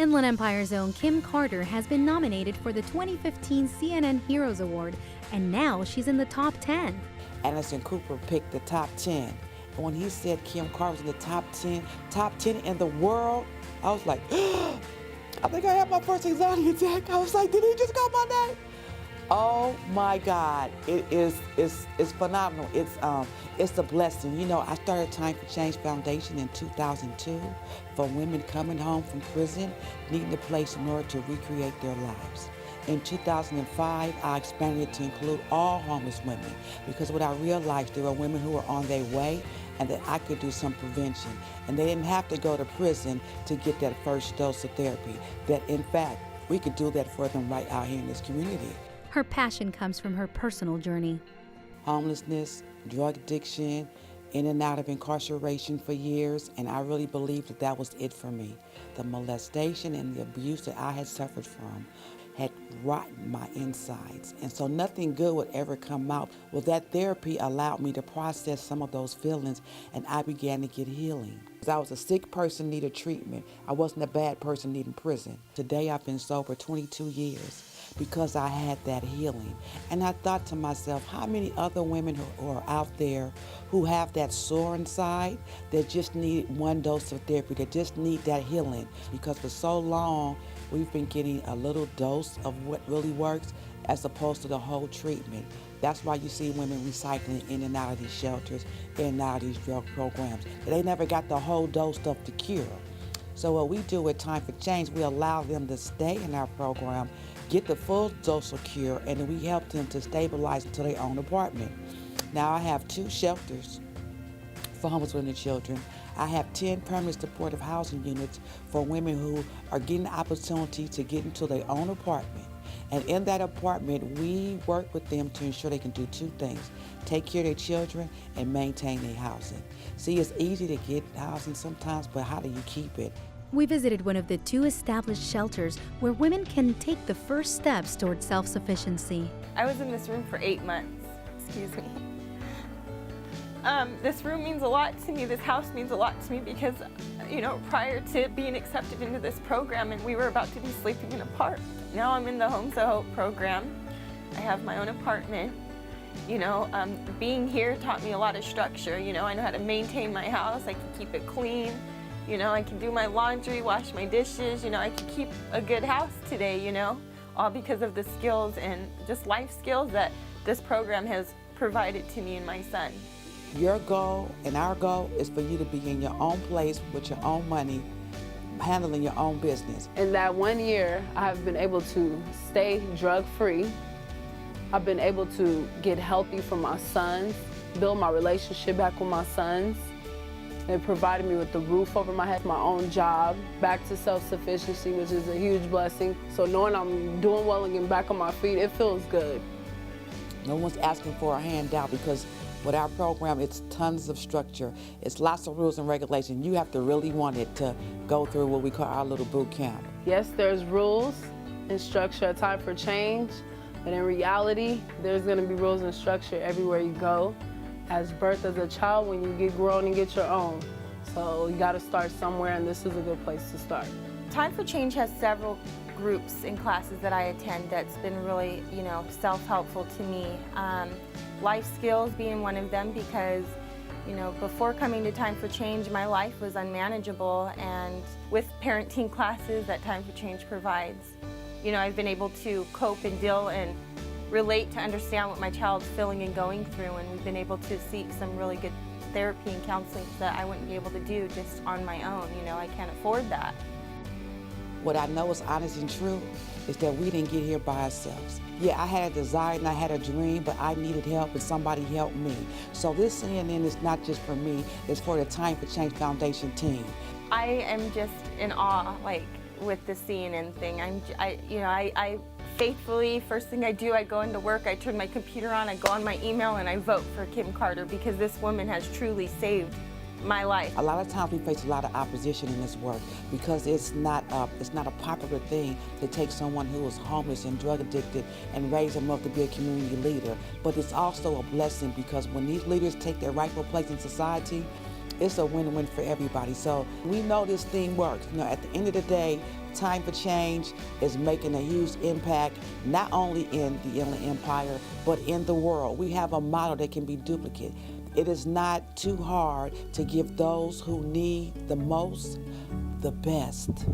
Inland Empire's own Kim Carter has been nominated for the 2015 CNN Heroes Award, and now she's in the top 10. Anderson Cooper picked the top 10. And when he said Kim Carter was in the top 10 in the world, I was like, I think I had my first anxiety attack. I was like, did he just call my name? Oh my God, it's phenomenal. It's a blessing. You know, I started Time for Change Foundation in 2002 for women coming home from prison, needing a place in order to recreate their lives. In 2005, I expanded it to include all homeless women because what I realized, there were women who were on their way and that I could do some prevention. And they didn't have to go to prison to get that first dose of therapy. That in fact, we could do that for them right out here in this community. Her passion comes from her personal journey. Homelessness, drug addiction, in and out of incarceration for years, and I really believed that that was it for me. The molestation and the abuse that I had suffered from had rotten my insides, and so nothing good would ever come out. Well, that therapy allowed me to process some of those feelings, and I began to get healing. I was a sick person needing treatment. I wasn't a bad person needing prison. Today I've been sober 22 years because I had that healing. And I thought to myself, how many other women who are out there who have that sore inside that just need one dose of therapy, that just need that healing? Because for so long, we've been getting a little dose of what really works as opposed to the whole treatment. That's why you see women recycling in and out of these shelters, in and out of these drug programs. They never got the whole dose of the cure. So what we do at Time for Change, we allow them to stay in our program, get the full dose of cure, and then we help them to stabilize into their own apartment. Now I have 2 shelters for homeless women and children. I have 10 permanent supportive housing units for women who are getting the opportunity to get into their own apartment. And in that apartment, we work with them to ensure they can do 2 things: take care of their children and maintain their housing. See, it's easy to get housing sometimes, but how do you keep it? We visited one of the 2 established shelters where women can take the first steps toward self-sufficiency. I was in this room for 8 months, excuse me. This room means a lot to me, this house means a lot to me because, you know, prior to being accepted into this program, and we were about to be sleeping in a park. Now I'm in the Homes of Hope program. I have my own apartment. You know, being here taught me a lot of structure. You know, I know how to maintain my house, I can keep it clean. You know, I can do my laundry, wash my dishes, you know, I can keep a good house today, you know, all because of the skills and just life skills that this program has provided to me and my son. Your goal and our goal is for you to be in your own place with your own money, handling your own business. In that 1 year, I've been able to stay drug-free. I've been able to get healthy for my sons, build my relationship back with my sons. It provided me with the roof over my head, my own job, back to self-sufficiency, which is a huge blessing. So knowing I'm doing well and getting back on my feet, it feels good. No one's asking for a handout because with our program, it's tons of structure. It's lots of rules and regulations. You have to really want it to go through what we call our little boot camp. Yes, there's rules and structure at Time for Change, but in reality, there's gonna be rules and structure everywhere you go. As birth as a child, when you get grown and get your own. So you gotta start somewhere, and this is a good place to start. Time for Change has several groups and classes that I attend that's been really, you know, self-helpful to me. Life skills being one of them because, you know, before coming to Time for Change, my life was unmanageable, and with parenting classes that Time for Change provides, you know, I've been able to cope and deal and relate to understand what my child's feeling and going through, and we've been able to seek some really good therapy and counseling that I wouldn't be able to do just on my own. You know, I can't afford that. What I know is honest and true is that we didn't get here by ourselves. Yeah, I had a desire and I had a dream, but I needed help and somebody helped me. So this CNN is not just for me, it's for the Time for Change Foundation team. I am just in awe, like, with the CNN thing. I faithfully, first thing I do, I go into work, I turn my computer on, I go on my email, and I vote for Kim Carter because this woman has truly saved my life. A lot of times we face a lot of opposition in this work because it's not a popular thing to take someone who is homeless and drug addicted and raise them up to be a community leader. But it's also a blessing because when these leaders take their rightful place in society, it's a win-win for everybody. So we know this thing works. You know, at the end of the day, Time for Change is making a huge impact, not only in the Inland Empire, but in the world. We have a model that can be duplicated. It is not too hard to give those who need the most the best.